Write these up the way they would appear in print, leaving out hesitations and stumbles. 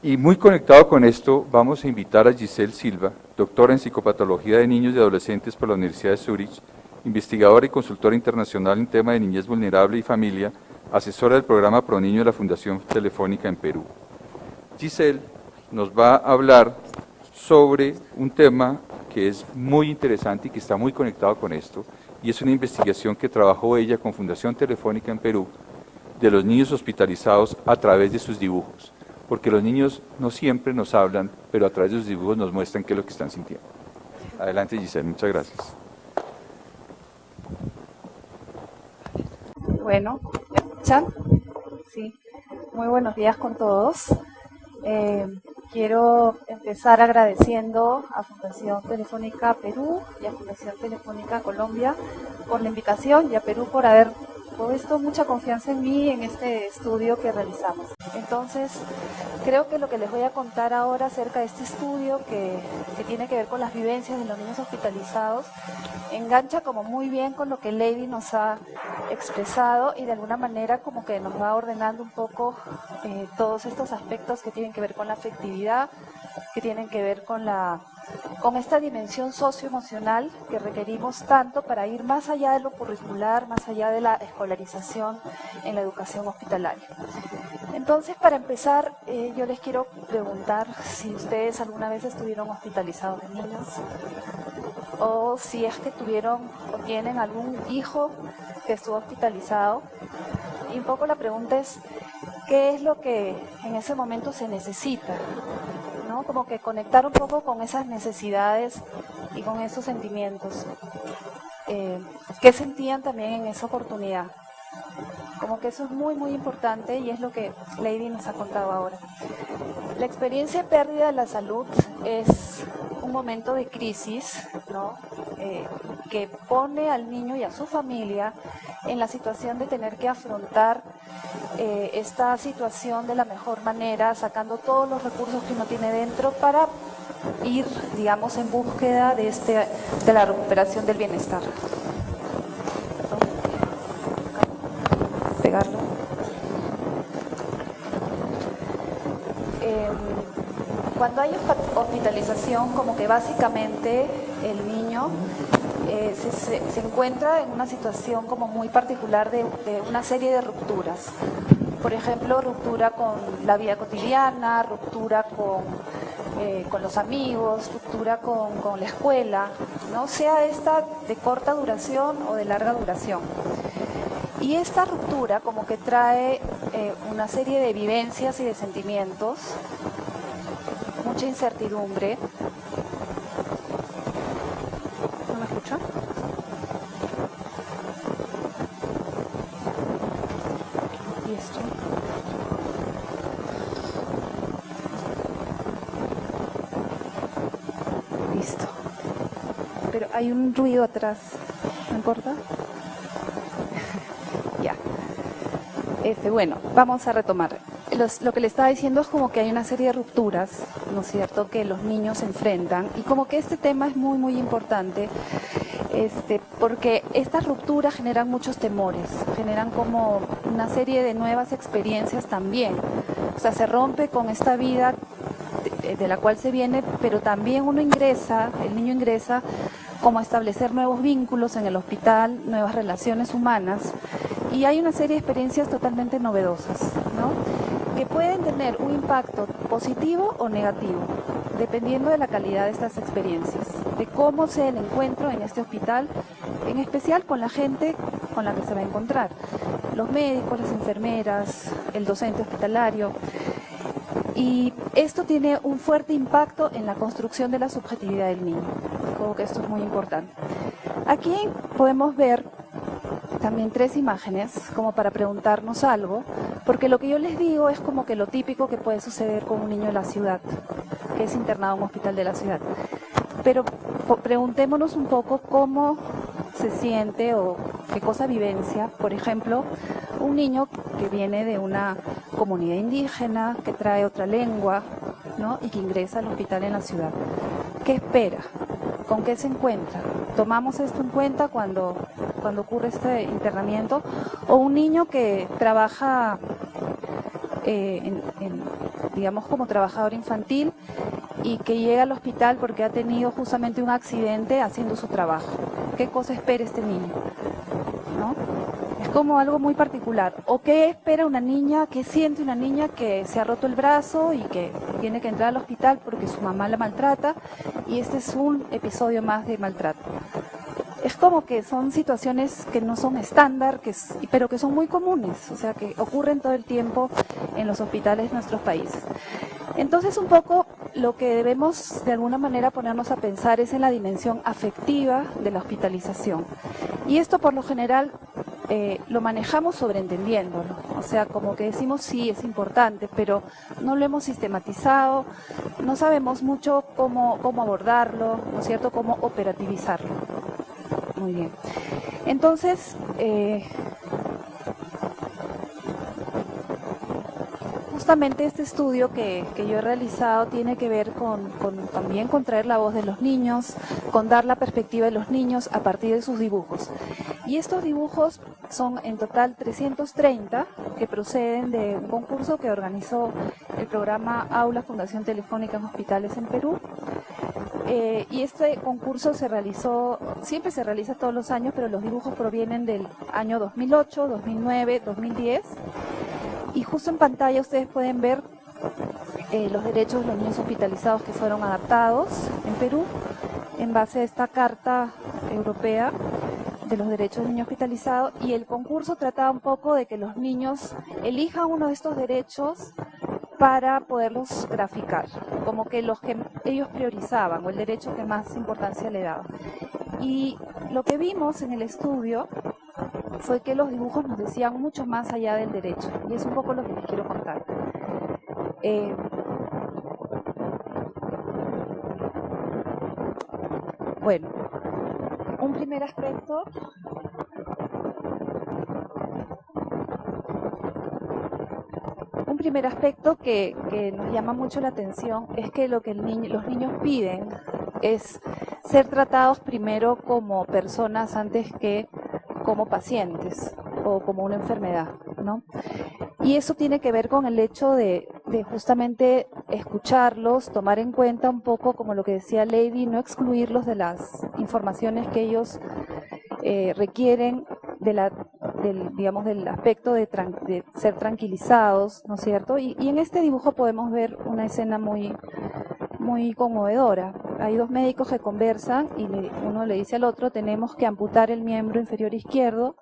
Y muy conectado con esto, vamos a invitar a Giselle Silva, doctora en psicopatología de niños y adolescentes por la Universidad de Zúrich, investigadora y consultora internacional en tema de niñez vulnerable y familia, asesora del programa ProNiño de la Fundación Telefónica en Perú. Giselle nos va a hablar sobre un tema que es muy interesante y que está muy conectado con esto, y es una investigación que trabajó ella con Fundación Telefónica en Perú de los niños hospitalizados a través de sus dibujos, porque los niños no siempre nos hablan, pero a través de sus dibujos nos muestran qué es lo que están sintiendo. Adelante, Giselle, muchas gracias. Bueno, ¿me escuchan? Sí. Muy buenos días con todos. Quiero empezar agradeciendo a Fundación Telefónica Perú y a Fundación Telefónica Colombia por la invitación y a Perú por haber puesto mucha confianza en mí en este estudio que realizamos. Entonces, creo que lo que les voy a contar ahora acerca de este estudio que tiene que ver con las vivencias de los niños hospitalizados engancha como muy bien con lo que Lady nos ha expresado y de alguna manera como que nos va ordenando un poco todos estos aspectos que tienen que ver con la afectividad, que tienen que ver con esta dimensión socioemocional que requerimos tanto para ir más allá de lo curricular, más allá de la escolarización en la educación hospitalaria. Entonces, para empezar, yo les quiero preguntar si ustedes alguna vez estuvieron hospitalizados de niños o si es que tuvieron o tienen algún hijo que estuvo hospitalizado. Y un poco la pregunta es, ¿qué es lo que en ese momento se necesita? ¿No? Como que conectar un poco con esas necesidades y con esos sentimientos. ¿Qué sentían también en esa oportunidad? Como que eso es muy, muy importante y es lo que Lady nos ha contado ahora. La experiencia de pérdida de la salud es un momento de crisis, ¿no? Que pone al niño y a su familia en la situación de tener que afrontar esta situación de la mejor manera, sacando todos los recursos que uno tiene dentro para ir, digamos, en búsqueda de la recuperación del bienestar. Pegarlo. Cuando hay hospitalización, como que básicamente el niño se encuentra en una situación como muy particular de una serie de rupturas. Por ejemplo, ruptura con la vida cotidiana, ruptura con los amigos, ruptura con la escuela, ¿no? Sea esta de corta duración o de larga duración. Y esta ruptura como que trae una serie de vivencias y de sentimientos, mucha incertidumbre. ¿No me escuchan? ¿Y esto? Listo. Pero hay un ruido atrás, ¿no importa? Ya. Bueno, vamos a retomar. Lo que le estaba diciendo es como que hay una serie de rupturas, ¿no es cierto?, que los niños se enfrentan y como que este tema es muy, muy importante porque estas rupturas generan muchos temores, generan como una serie de nuevas experiencias también. O sea, se rompe con esta vida de la cual se viene, pero también el niño ingresa como a establecer nuevos vínculos en el hospital, nuevas relaciones humanas, y hay una serie de experiencias totalmente novedosas, ¿no?, que pueden tener un impacto positivo o negativo, dependiendo de la calidad de estas experiencias, de cómo sea el encuentro en este hospital, en especial con la gente con la que se va a encontrar, los médicos, las enfermeras, el docente hospitalario. Y esto tiene un fuerte impacto en la construcción de la subjetividad del niño. Creo que esto es muy importante. Aquí podemos ver también 3 imágenes como para preguntarnos algo, porque lo que yo les digo es como que lo típico que puede suceder con un niño de la ciudad, que es internado en un hospital de la ciudad. Pero preguntémonos un poco cómo se siente o qué cosa vivencia, por ejemplo, un niño que viene de una comunidad indígena, que trae otra lengua, ¿no?, y que ingresa al hospital en la ciudad. ¿Qué espera? ¿Con qué se encuentra? ¿Tomamos esto en cuenta cuando ocurre este internamiento? O un niño que trabaja digamos como trabajador infantil, y que llega al hospital porque ha tenido justamente un accidente haciendo su trabajo. ¿Qué cosa espera este niño? ¿No? Es como algo muy particular. ¿O qué espera una niña, qué siente una niña que se ha roto el brazo y que tiene que entrar al hospital porque su mamá la maltrata, y este es un episodio más de maltrato? Es como que son situaciones que no son estándar, pero que son muy comunes, o sea, que ocurren todo el tiempo en los hospitales de nuestros países. Entonces, un poco lo que debemos de alguna manera ponernos a pensar es en la dimensión afectiva de la hospitalización. Y esto por lo general lo manejamos sobreentendiéndolo, o sea, como que decimos sí, es importante, pero no lo hemos sistematizado, no sabemos mucho cómo abordarlo, ¿no es cierto?, cómo operativizarlo. Muy bien. Entonces, justamente este estudio que yo he realizado tiene que ver también con traer la voz de los niños, con dar la perspectiva de los niños a partir de sus dibujos. Y estos dibujos son en total 330 que proceden de un concurso que organizó el programa Aula Fundación Telefónica en Hospitales en Perú. Y este concurso siempre se realiza todos los años, pero los dibujos provienen del año 2008, 2009, 2010. Y justo en pantalla ustedes pueden ver los derechos de los niños hospitalizados que fueron adaptados en Perú en base a esta Carta Europea de los Derechos del Niño Hospitalizado. Y el concurso trataba un poco de que los niños elijan uno de estos derechos para poderlos graficar, como que los que ellos priorizaban o el derecho que más importancia le daba. Y lo que vimos en el estudio fue que los dibujos nos decían mucho más allá del derecho, y es un poco lo que les quiero contar. Bueno, un primer aspecto que nos llama mucho la atención es que lo que los niños piden es ser tratados primero como personas antes que como pacientes o como una enfermedad, ¿no? Y eso tiene que ver con el hecho de justamente escucharlos, tomar en cuenta un poco, como lo que decía Lady, no excluirlos de las informaciones que ellos requieren del aspecto de ser tranquilizados, ¿no es cierto? Y en este dibujo podemos ver una escena muy conmovedora. Hay dos médicos que conversan y uno le dice al otro: tenemos que amputar el miembro inferior izquierdo,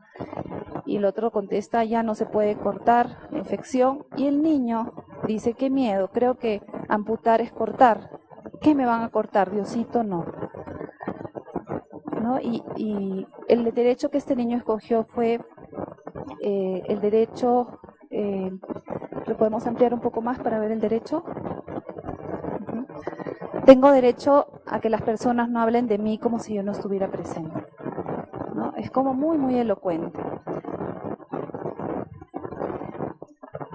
y el otro contesta: ya no se puede cortar, la infección. Y el niño dice: qué miedo, creo que amputar es cortar. ¿Qué me van a cortar, Diosito? No. ¿No? Y el derecho que este niño escogió fue el derecho, ¿lo podemos ampliar un poco más para ver el derecho? Tengo derecho a que las personas no hablen de mí como si yo no estuviera presente, ¿no? Es como muy elocuente.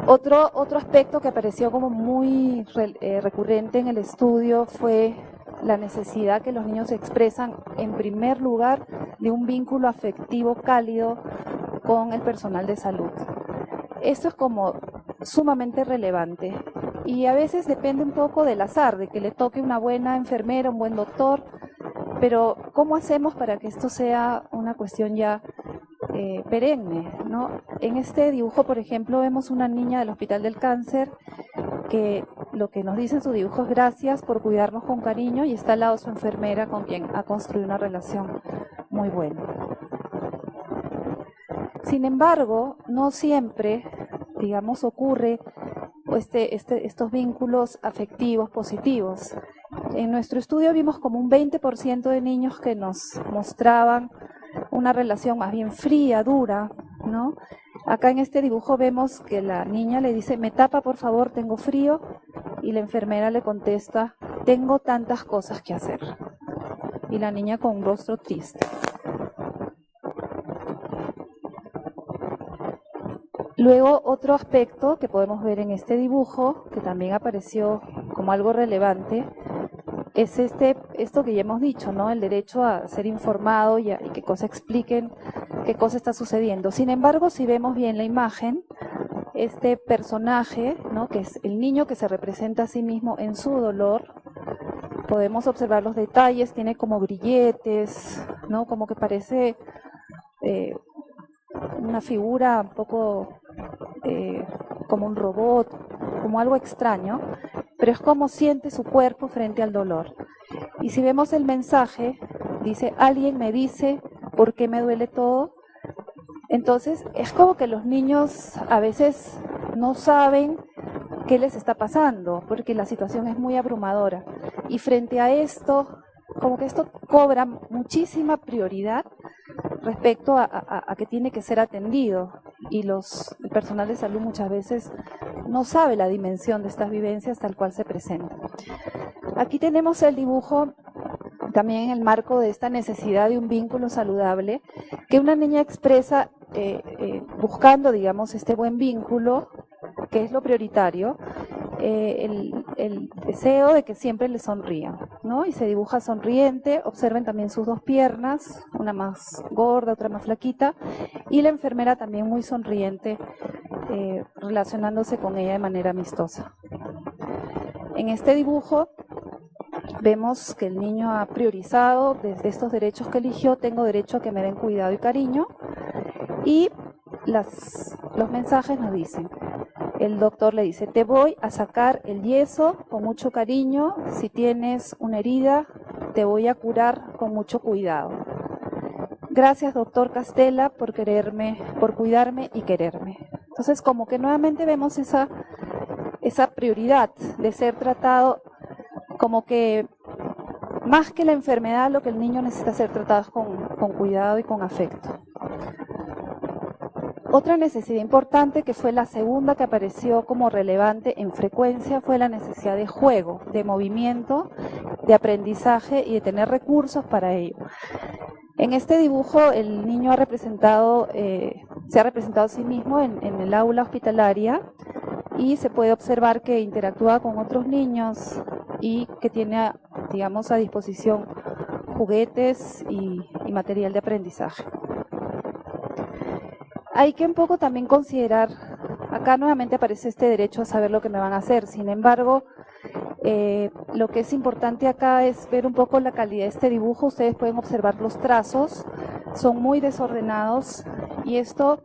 Otro aspecto que apareció como muy recurrente en el estudio fue la necesidad que los niños expresan, en primer lugar, de un vínculo afectivo cálido con el personal de salud. Esto es como sumamente relevante y a veces depende un poco del azar, de que le toque una buena enfermera, un buen doctor, pero ¿cómo hacemos para que esto sea una cuestión ya perenne, ¿no? En este dibujo, por ejemplo, vemos una niña del Hospital del Cáncer que lo que nos dice en su dibujo es: gracias por cuidarnos con cariño, y está al lado su enfermera con quien ha construido una relación muy buena. Sin embargo, no siempre, digamos, ocurre estos vínculos afectivos positivos. En nuestro estudio vimos como un 20% de niños que nos mostraban una relación más bien fría, dura, ¿no? Acá en este dibujo vemos que la niña le dice: me tapa por favor, tengo frío, y la enfermera le contesta: tengo tantas cosas que hacer. Y la niña con un rostro triste. Luego, otro aspecto que podemos ver en este dibujo, que también apareció como algo relevante, es esto que ya hemos dicho, ¿no? El derecho a ser informado y que cosas expliquen qué cosa está sucediendo. Sin embargo, si vemos bien la imagen, este personaje, ¿no? Que es el niño que se representa a sí mismo en su dolor. Podemos observar los detalles, tiene como grilletes, ¿no? Como que parece una figura un poco como un robot, como algo extraño, pero es como siente su cuerpo frente al dolor. Y si vemos el mensaje, dice, alguien me dice por qué me duele todo. Entonces es como que los niños a veces no saben qué les está pasando, porque la situación es muy abrumadora. Y frente a esto, como que esto cobra muchísima prioridad respecto a que tiene que ser atendido. Y el personal de salud muchas veces no sabe la dimensión de estas vivencias tal cual se presentan. Aquí tenemos el dibujo también en el marco de esta necesidad de un vínculo saludable, que una niña expresa buscando, digamos, este buen vínculo, que es lo prioritario, el deseo de que siempre le sonrían, ¿no? Y se dibuja sonriente, observen también sus dos piernas, una más gorda, otra más flaquita, y la enfermera también muy sonriente, relacionándose con ella de manera amistosa. En este dibujo vemos que el niño ha priorizado desde estos derechos que eligió, tengo derecho a que me den cuidado y cariño, y los mensajes nos dicen, el doctor le dice, te voy a sacar el yeso con mucho cariño, si tienes una herida, te voy a curar con mucho cuidado. Gracias, doctor Castella, por cuidarme y quererme. Entonces, como que nuevamente vemos esa prioridad de ser tratado como que más que la enfermedad, lo que el niño necesita ser tratado es con cuidado y con afecto. Otra necesidad importante, que fue la segunda que apareció como relevante en frecuencia, fue la necesidad de juego, de movimiento, de aprendizaje y de tener recursos para ello. En este dibujo el niño se ha representado a sí mismo en el aula hospitalaria y se puede observar que interactúa con otros niños y que tiene, digamos, a disposición juguetes y material de aprendizaje. Hay que un poco también considerar, acá nuevamente aparece este derecho a saber lo que me van a hacer, sin embargo, lo que es importante acá es ver un poco la calidad de este dibujo. Ustedes pueden observar los trazos, son muy desordenados y esto,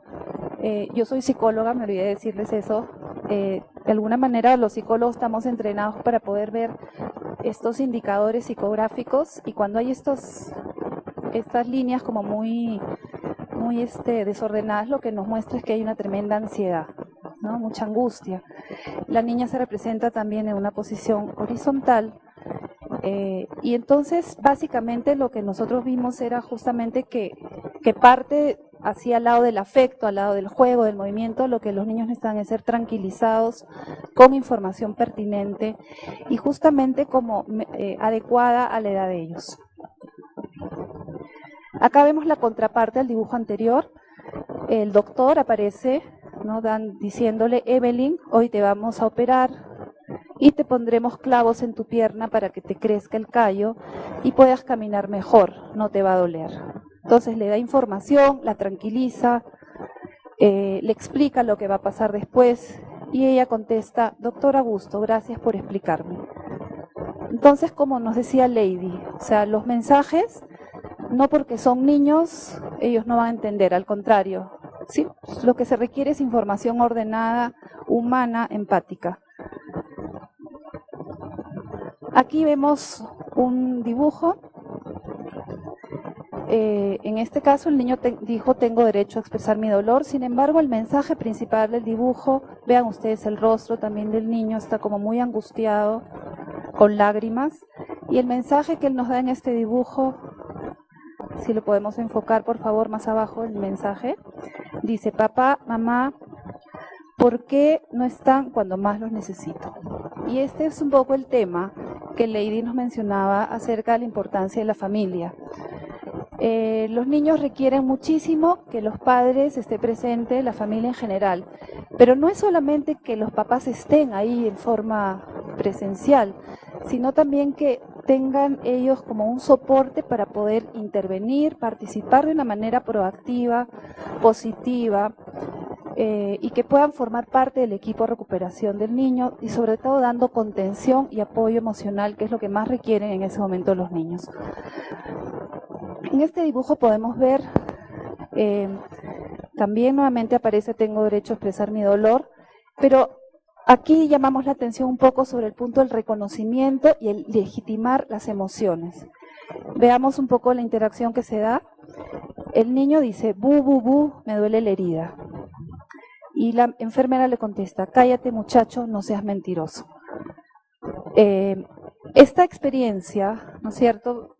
yo soy psicóloga, me olvidé de decirles eso, de alguna manera los psicólogos estamos entrenados para poder ver estos indicadores psicográficos y cuando hay estas líneas como muy desordenadas, lo que nos muestra es que hay una tremenda ansiedad, ¿no? Mucha angustia. La niña se representa también en una posición horizontal y entonces básicamente lo que nosotros vimos era justamente que parte hacia al lado del afecto, al lado del juego, del movimiento, lo que los niños necesitan es ser tranquilizados con información pertinente y justamente como adecuada a la edad de ellos. Acá vemos la contraparte del dibujo anterior. El doctor aparece, ¿no? Diciéndole, Evelyn, hoy te vamos a operar y te pondremos clavos en tu pierna para que te crezca el callo y puedas caminar mejor, no te va a doler. Entonces le da información, la tranquiliza, le explica lo que va a pasar después y ella contesta, doctor Augusto, gracias por explicarme. Entonces, como nos decía Lady, o sea, los mensajes, no porque son niños, ellos no van a entender, al contrario, ¿sí? Lo que se requiere es información ordenada, humana, empática. Aquí vemos un dibujo. En este caso el niño dijo, tengo derecho a expresar mi dolor, sin embargo el mensaje principal del dibujo, vean ustedes el rostro también del niño, está como muy angustiado, con lágrimas, y el mensaje que él nos da en este dibujo, si lo podemos enfocar por favor más abajo el mensaje, dice, papá, mamá, ¿por qué no están cuando más los necesito? Y este es un poco el tema que Lady nos mencionaba acerca de la importancia de la familia. Los niños requieren muchísimo que los padres estén presentes, la familia en general, pero no es solamente que los papás estén ahí en forma presencial, sino también que tengan ellos como un soporte para poder intervenir, participar de una manera proactiva, positiva, y que puedan formar parte del equipo de recuperación del niño y sobre todo dando contención y apoyo emocional, que es lo que más requieren en ese momento los niños. En este dibujo podemos ver, también nuevamente aparece tengo derecho a expresar mi dolor, pero aquí llamamos la atención un poco sobre el punto del reconocimiento y el legitimar las emociones. Veamos un poco la interacción que se da. El niño dice, bu, bu, bu, me duele la herida. Y la enfermera le contesta, cállate muchacho, no seas mentiroso. Esta experiencia, ¿no es cierto?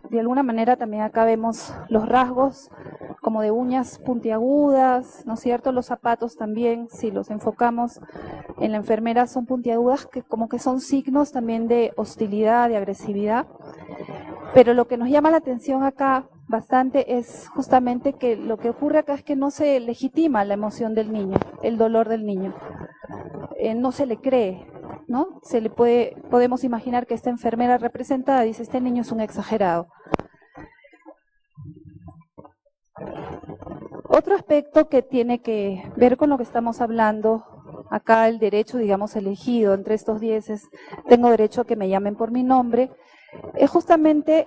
De alguna manera también acá vemos los rasgos como de uñas puntiagudas, ¿no es cierto? Los zapatos también, si los enfocamos en la enfermera, son puntiagudas, que como que son signos también de hostilidad, de agresividad. Pero lo que nos llama la atención acá bastante es justamente que lo que ocurre acá es que no se legitima la emoción del niño, el dolor del niño. No se le cree, ¿no? Podemos imaginar que esta enfermera representada dice, este niño es un exagerado. Otro aspecto que tiene que ver con lo que estamos hablando, acá el derecho, digamos, elegido entre estos 10 es, tengo derecho a que me llamen por mi nombre, es justamente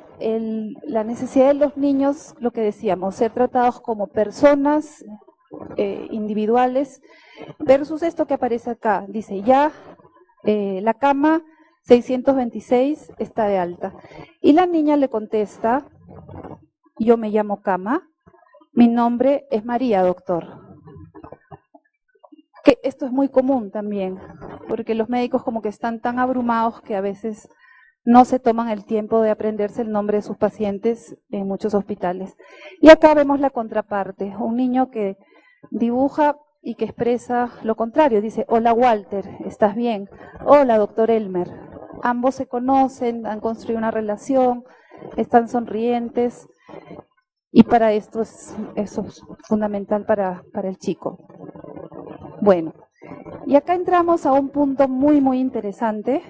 la necesidad de los niños, lo que decíamos, ser tratados como personas individuales, versus esto que aparece acá, dice ya la cama 626 está de alta. Y la niña le contesta, yo me llamo Cama, mi nombre es María, doctor. Que esto es muy común también, porque los médicos como que están tan abrumados que a veces no se toman el tiempo de aprenderse el nombre de sus pacientes en muchos hospitales. Y acá vemos la contraparte, un niño que dibuja y que expresa lo contrario. Dice, hola Walter, ¿estás bien? Hola doctor Elmer. Ambos se conocen, han construido una relación, están sonrientes y para esto eso es fundamental para el chico. Bueno, y acá entramos a un punto muy, muy interesante,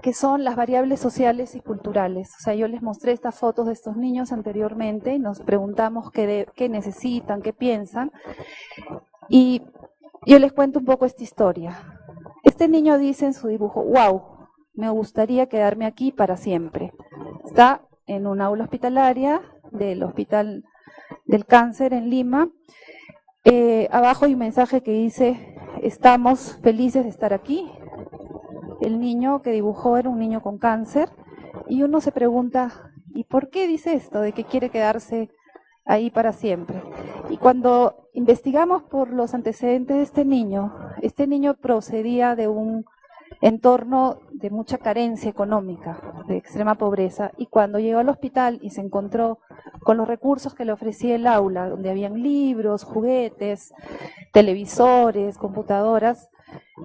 que son las variables sociales y culturales. O sea, yo les mostré estas fotos de estos niños anteriormente y nos preguntamos qué necesitan, qué piensan. Y yo les cuento un poco esta historia. Este niño dice en su dibujo, wow, me gustaría quedarme aquí para siempre. Está en un aula hospitalaria del Hospital del Cáncer en Lima. Abajo hay un mensaje que dice, estamos felices de estar aquí. El niño que dibujó era un niño con cáncer y uno se pregunta, ¿y por qué dice esto de que quiere quedarse ahí para siempre? Y cuando investigamos por los antecedentes de este niño procedía de un entorno de mucha carencia económica, de extrema pobreza, y cuando llegó al hospital y se encontró con los recursos que le ofrecía el aula, donde habían libros, juguetes, televisores, computadoras,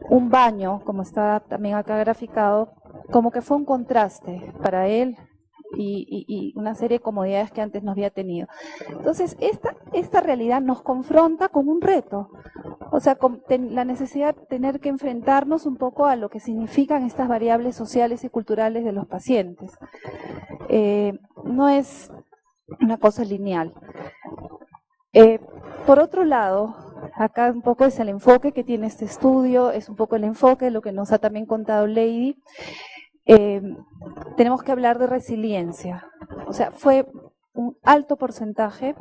un baño, como está también acá graficado, como que fue un contraste para él y una serie de comodidades que antes no había tenido. Entonces, esta realidad nos confronta con un reto, o sea, con la necesidad de tener que enfrentarnos un poco a lo que significan estas variables sociales y culturales de los pacientes. No es una cosa lineal. Por otro lado, acá un poco es el enfoque que tiene este estudio, es un poco el enfoque de lo que nos ha también contado Lady. Tenemos que hablar de resiliencia. O sea, fue un alto porcentaje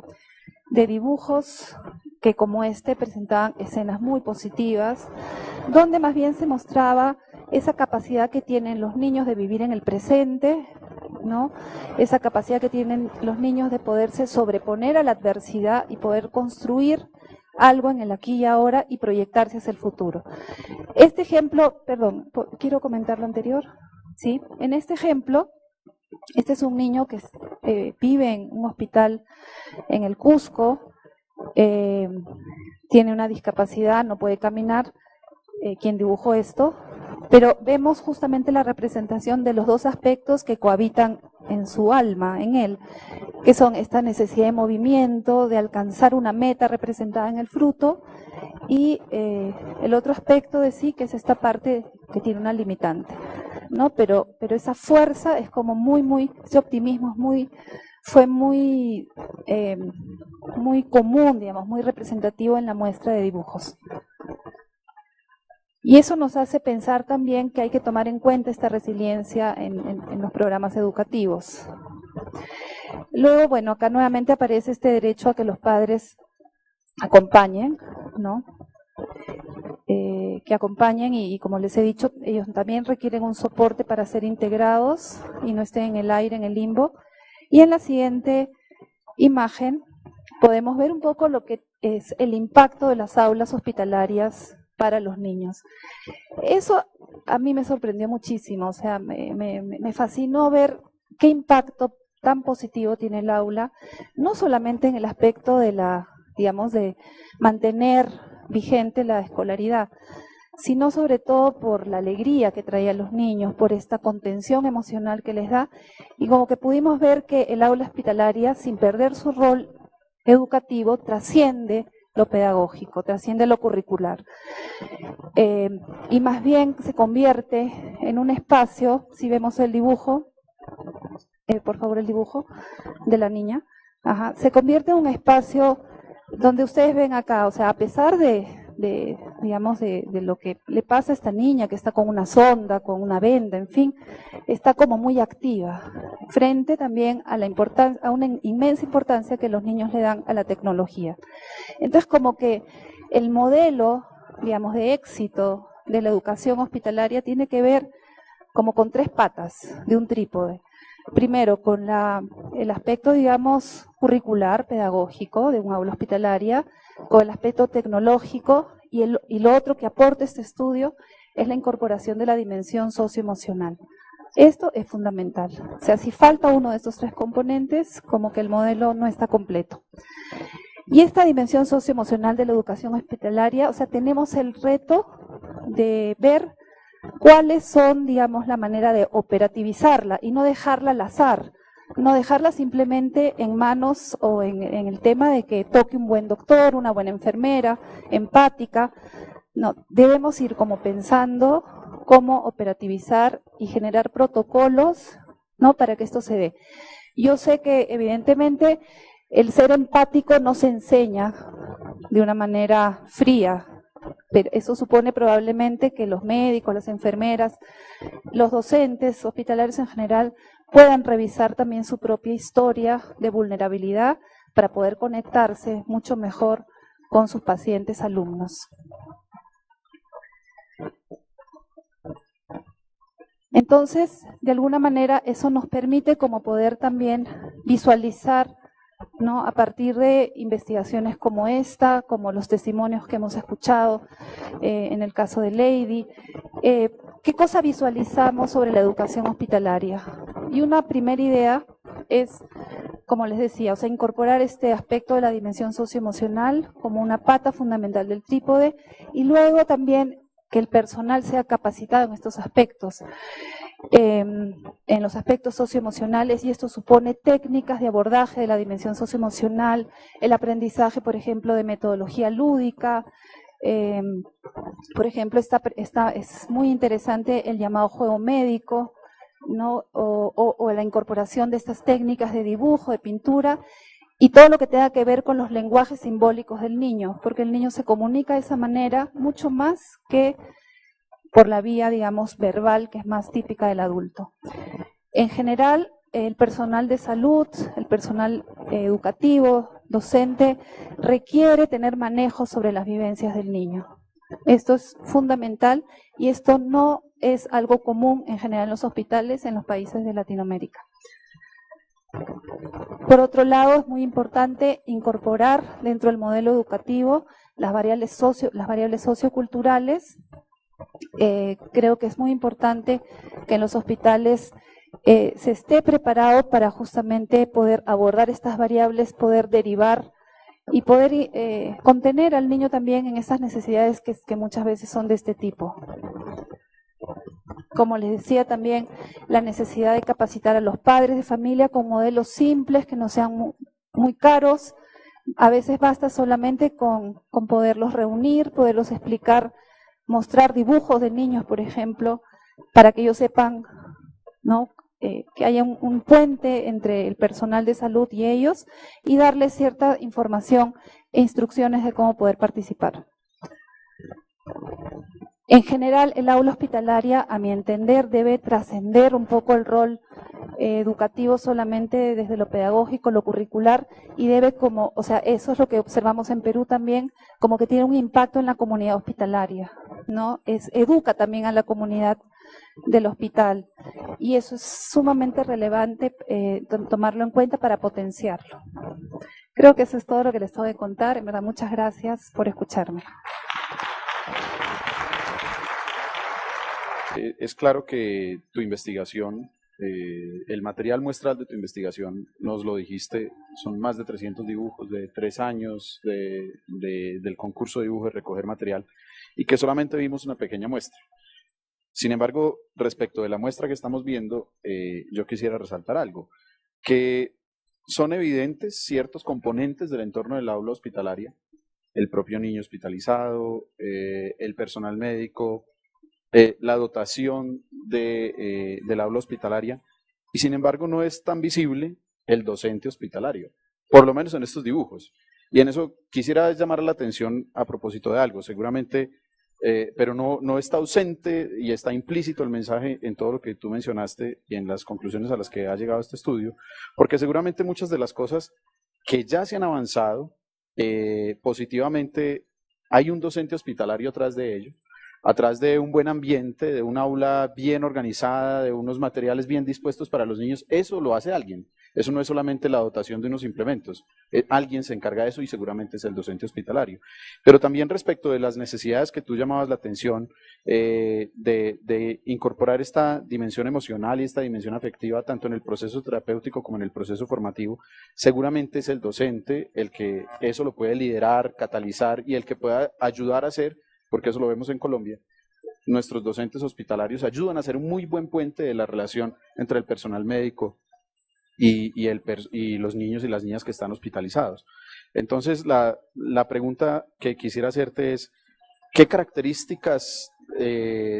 de dibujos que como este presentaban escenas muy positivas, donde más bien se mostraba esa capacidad que tienen los niños de vivir en el presente, ¿no? Esa capacidad que tienen los niños de poderse sobreponer a la adversidad y poder construir algo en el aquí y ahora y proyectarse hacia el futuro. Este ejemplo, perdón, quiero comentar lo anterior, ¿sí? En este ejemplo, este es un niño que vive en un hospital en el Cusco, tiene una discapacidad, no puede caminar, quien dibujó esto, pero vemos justamente la representación de los dos aspectos que cohabitan en su alma, en él, que son esta necesidad de movimiento, de alcanzar una meta representada en el fruto, y el otro aspecto de sí, que es esta parte que tiene una limitante, ¿no? Pero esa fuerza es como ese optimismo es muy, fue muy común, digamos, muy representativo en la muestra de dibujos. Y eso nos hace pensar también que hay que tomar en cuenta esta resiliencia en los programas educativos. Luego, bueno, acá nuevamente aparece este derecho a que los padres acompañen, ¿no? Que acompañen y como les he dicho, ellos también requieren un soporte para ser integrados y no estén en el aire, en el limbo. Y en la siguiente imagen podemos ver un poco lo que es el impacto de las aulas hospitalarias para los niños. Eso a mí me sorprendió muchísimo, o sea, me fascinó ver qué impacto tan positivo tiene el aula, no solamente en el aspecto de digamos, de mantener vigente la escolaridad, sino sobre todo por la alegría que trae a los niños, por esta contención emocional que les da, y como que pudimos ver que el aula hospitalaria, sin perder su rol educativo, trasciende lo pedagógico, trasciende lo curricular. Y más bien se convierte en un espacio, si vemos el dibujo, por favor el dibujo de la niña, se convierte en un espacio donde ustedes ven acá, o sea, a pesar digamos, de lo que le pasa a esta niña, que está con una sonda, con una venda, en fin, está como muy activa, frente también a a una inmensa importancia que los niños le dan a la tecnología. Entonces, como que el modelo, digamos, de éxito de la educación hospitalaria tiene que ver como con tres patas de un trípode. Primero, con el aspecto, digamos, curricular, pedagógico de un aula hospitalaria, con el aspecto tecnológico y lo otro que aporta este estudio es la incorporación de la dimensión socioemocional. Esto es fundamental. O sea, si falta uno de estos tres componentes, como que el modelo no está completo. Y esta dimensión socioemocional de la educación hospitalaria, o sea, tenemos el reto de ver cuáles son, digamos, la manera de operativizarla y no dejarla al azar, no dejarla simplemente en manos o en el tema de que toque un buen doctor, una buena enfermera, empática. No, debemos ir como pensando cómo operativizar y generar protocolos, ¿no?, para que esto se dé. Yo sé que evidentemente el ser empático no se enseña de una manera fría, pero eso supone probablemente que los médicos, las enfermeras, los docentes hospitalarios en general puedan revisar también su propia historia de vulnerabilidad para poder conectarse mucho mejor con sus pacientes alumnos. Entonces, de alguna manera, eso nos permite como poder también visualizar, ¿no?, a partir de investigaciones como esta, como los testimonios que hemos escuchado en el caso de Lady, ¿qué cosa visualizamos sobre la educación hospitalaria? Y una primera idea es, como les decía, o sea, incorporar este aspecto de la dimensión socioemocional como una pata fundamental del trípode, y luego también que el personal sea capacitado en estos aspectos, en los aspectos socioemocionales, y esto supone técnicas de abordaje de la dimensión socioemocional, el aprendizaje, por ejemplo, de metodología lúdica. Por ejemplo, es muy interesante el llamado juego médico, ¿no?, o la incorporación de estas técnicas de dibujo, de pintura, y todo lo que tenga que ver con los lenguajes simbólicos del niño, porque el niño se comunica de esa manera mucho más que por la vía, digamos, verbal, que es más típica del adulto. En general, el personal de salud, el personal educativo, docente, requiere tener manejo sobre las vivencias del niño. Esto es fundamental y esto no es algo común en general en los hospitales en los países de Latinoamérica. Por otro lado, es muy importante incorporar dentro del modelo educativo las variables socioculturales. Creo que es muy importante que en los hospitales se esté preparado para justamente poder abordar estas variables, poder derivar y poder contener al niño también en esas necesidades que muchas veces son de este tipo. Como les decía también, la necesidad de capacitar a los padres de familia con modelos simples, que no sean muy caros. A veces basta solamente con poderlos reunir, poderlos explicar, mostrar dibujos de niños, por ejemplo, para que ellos sepan, ¿no?, que haya un puente entre el personal de salud y ellos y darles cierta información e instrucciones de cómo poder participar. En general, el aula hospitalaria, a mi entender, debe trascender un poco el rol educativo solamente desde lo pedagógico, lo curricular, y debe como, o sea, eso es lo que observamos en Perú también, como que tiene un impacto en la comunidad hospitalaria, ¿no? Educa también a la comunidad del hospital, y eso es sumamente relevante tomarlo en cuenta para potenciarlo. Creo que eso es todo lo que les tengo que contar. En verdad, muchas gracias por escucharme. Es claro que tu investigación, el material muestral de tu investigación, nos lo dijiste, son más de 300 dibujos de 3 años del concurso de dibujo de recoger material, y que solamente vimos una pequeña muestra. Sin embargo, respecto de la muestra que estamos viendo, yo quisiera resaltar algo, que son evidentes ciertos componentes del entorno del aula hospitalaria, el propio niño hospitalizado, el personal médico, la dotación del aula hospitalaria, y sin embargo no es tan visible el docente hospitalario, por lo menos en estos dibujos. Y en eso quisiera llamar la atención a propósito de algo, seguramente, pero no está ausente y está implícito el mensaje en todo lo que tú mencionaste y en las conclusiones a las que ha llegado este estudio, porque seguramente muchas de las cosas que ya se han avanzado positivamente, hay un docente hospitalario atrás de ello, atrás de un buen ambiente, de un aula bien organizada, de unos materiales bien dispuestos para los niños. Eso lo hace alguien. Eso no es solamente la dotación de unos implementos. Alguien se encarga de eso y seguramente es el docente hospitalario. Pero también respecto de las necesidades que tú llamabas la atención, de incorporar esta dimensión emocional y esta dimensión afectiva tanto en el proceso terapéutico como en el proceso formativo, seguramente es el docente el que eso lo puede liderar, catalizar y el que pueda ayudar a hacer, porque eso lo vemos en Colombia. Nuestros docentes hospitalarios ayudan a hacer un muy buen puente de la relación entre el personal médico y los niños y las niñas que están hospitalizados. Entonces, la pregunta que quisiera hacerte es, ¿qué características,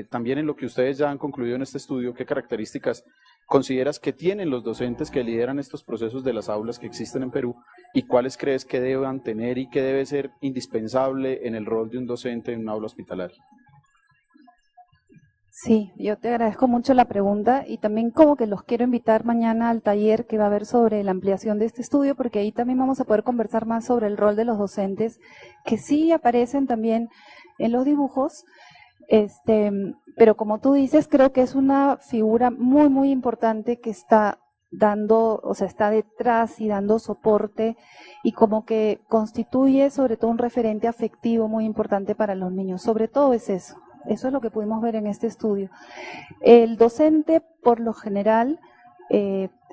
también en lo que ustedes ya han concluido en este estudio, qué características consideras que tienen los docentes que lideran estos procesos de las aulas que existen en Perú, y cuáles crees que deban tener y qué debe ser indispensable en el rol de un docente en un aula hospitalaria? Sí, yo te agradezco mucho la pregunta y también como que los quiero invitar mañana al taller que va a haber sobre la ampliación de este estudio, porque ahí también vamos a poder conversar más sobre el rol de los docentes, que sí aparecen también en los dibujos, pero como tú dices, creo que es una figura muy, muy importante que está dando, o sea, está detrás y dando soporte y como que constituye sobre todo un referente afectivo muy importante para los niños. Sobre todo es eso. Eso es lo que pudimos ver en este estudio. El docente, por lo general,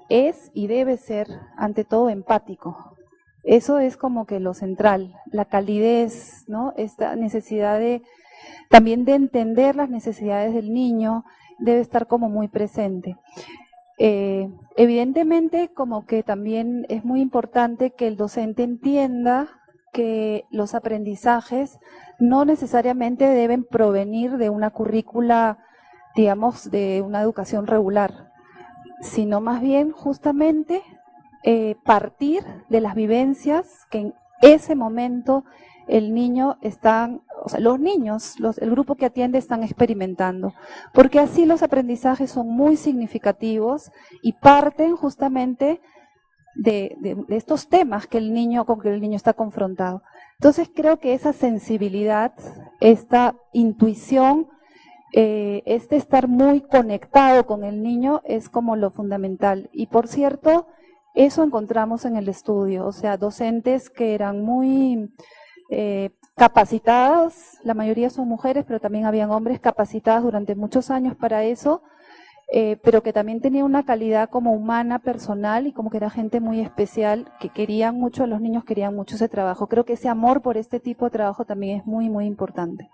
es y debe ser, ante todo, empático. Eso es como que lo central, la calidez, ¿no? Esta necesidad también de entender las necesidades del niño, debe estar como muy presente. Evidentemente, como que también es muy importante que el docente entienda que los aprendizajes no necesariamente deben provenir de una currícula, digamos, de una educación regular, sino más bien justamente partir de las vivencias que en ese momento el niño o sea, los niños, el grupo que atiende están experimentando, porque así los aprendizajes son muy significativos y parten justamente de estos temas con que el niño está confrontado. Entonces creo que esa sensibilidad, esta intuición, estar muy conectado con el niño es como lo fundamental. Y por cierto, eso encontramos en el estudio, o sea, docentes que eran muy capacitados, la mayoría son mujeres, pero también habían hombres capacitados durante muchos años para eso, pero que también tenía una calidad como humana, personal, y como que era gente muy especial, que querían mucho a los niños, querían mucho ese trabajo. Creo que ese amor por este tipo de trabajo también es muy, muy importante.